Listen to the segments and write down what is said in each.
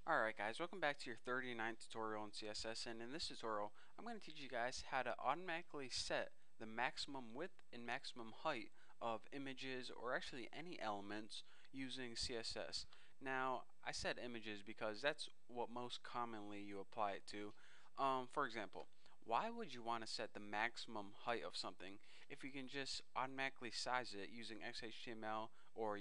Alright guys, welcome back to your 39th tutorial in CSS, and in this tutorial I'm going to teach you guys how to automatically set the maximum width and maximum height of images, or actually any elements, using CSS. Now I said images because that's what most commonly you apply it to. For example, why would you want to set the maximum height of something if you can just automatically size it using XHTML or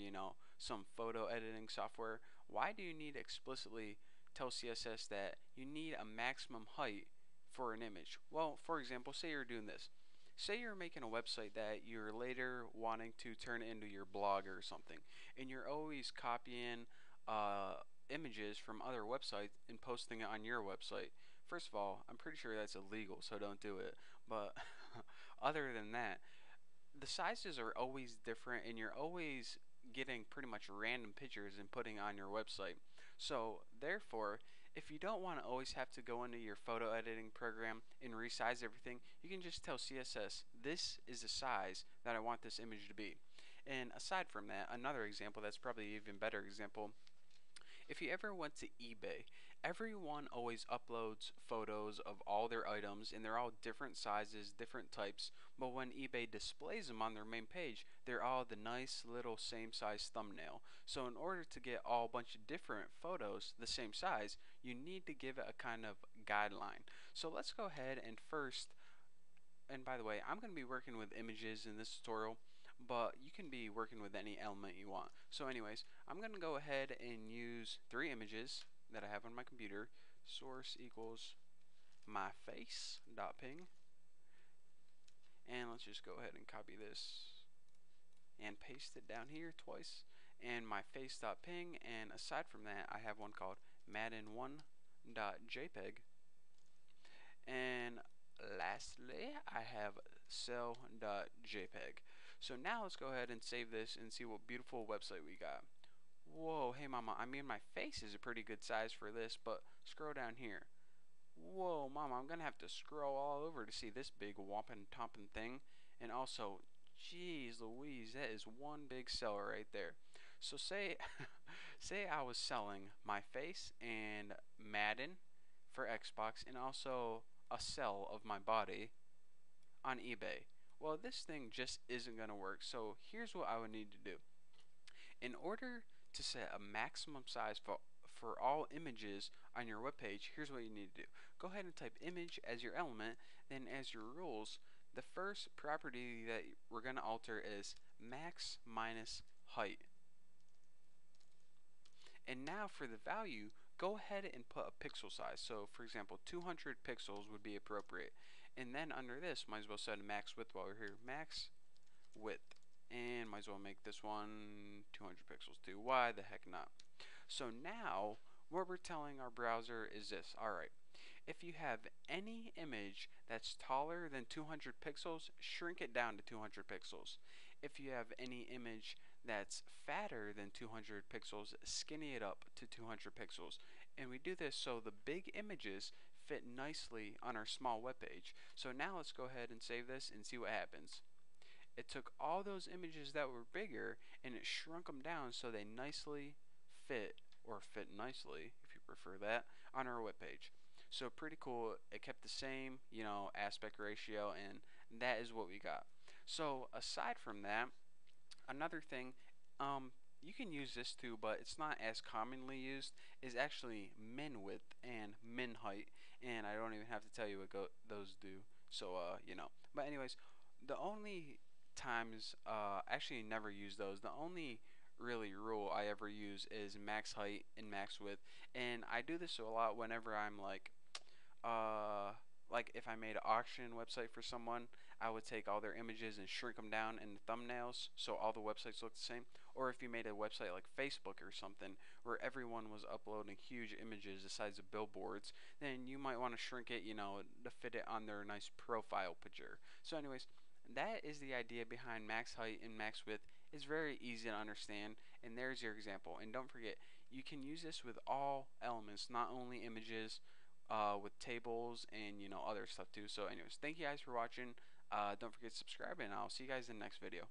some photo editing software? Why do you need to explicitly tell CSS that you need a maximum height for an image? Well, for example, say you're doing this. Say you're making a website that you're later wanting to turn into your blog or something, and you're always copying images from other websites and posting it on your website. First of all, I'm pretty sure that's illegal, so don't do it. But other than that, the sizes are always different, and you're always getting pretty much random pictures and putting on your website. So therefore, if you don't want to always have to go into your photo editing program and resize everything, you can just tell CSS, this is the size that I want this image to be. And aside from that, another example that's probably an even better example, if you ever went to eBay, everyone always uploads photos of all their items, and they're all different sizes, different types, but when eBay displays them on their main page, they're all the nice little same size thumbnail. So in order to get all a bunch of different photos the same size, you need to give it a kind of guideline. So let's go ahead and first, and by the way, I'm going to be working with images in this tutorial, but you can be working with any element you want. So anyways, I'm going to go ahead and use 3 images that I have on my computer. Source equals my face.ping, and let's just go ahead and copy this and paste it down here twice, and my face.ping. And aside from that, I have one called madden1.jpg, and lastly I have cell.jpg. So now let's go ahead and save this and see what beautiful website we got. Whoa, hey mama, I mean my face is a pretty good size for this, but scroll down here. Whoa mama, I'm gonna have to scroll all over to see this big whopping topping thing. And also, jeez Louise, that is one big cell right there. So say say I was selling my face and Madden for Xbox, and also a cell of my body on eBay. Well, this thing just isn't going to work. So here's what I would need to do. In order to set a maximum size for all images on your web page, here's what you need to do. Go ahead and type image as your element, then as your rules, the first property that we're going to alter is max minus height. And now for the value, go ahead and put a pixel size. So for example, 200 pixels would be appropriate. And then under this, might as well set a max width while we're here. Max width. And might as well make this one 200 pixels too. Why the heck not? So now, what we're telling our browser is this. Alright, if you have any image that's taller than 200 pixels, shrink it down to 200 pixels. If you have any image that's fatter than 200 pixels, skinny it up to 200 pixels. And we do this so the big images fit nicely on our small web page. So now let's go ahead and save this and see what happens. It took all those images that were bigger and it shrunk them down so they nicely fit, or fit nicely if you prefer that, on our web page. So pretty cool. It kept the same, aspect ratio, and that is what we got. So aside from that, another thing, you can use this too, but it's not as commonly used, is actually min width and min height, and I don't even have to tell you what those do. So but anyways, the only times actually never use those. The only really rule I ever use is max height and max width, and I do this a lot whenever I'm like if I made an auction website for someone, I would take all their images and shrink them down into thumbnails so all the websites look the same. Or if you made a website like Facebook or something where everyone was uploading huge images the size of billboards, then you might want to shrink it, to fit it on their nice profile picture. So anyways, that is the idea behind max height and max width. It's very easy to understand, and there's your example. And don't forget, you can use this with all elements, not only images, with tables and other stuff too. So anyways, thank you guys for watching. Don't forget to subscribe, and I'll see you guys in the next video.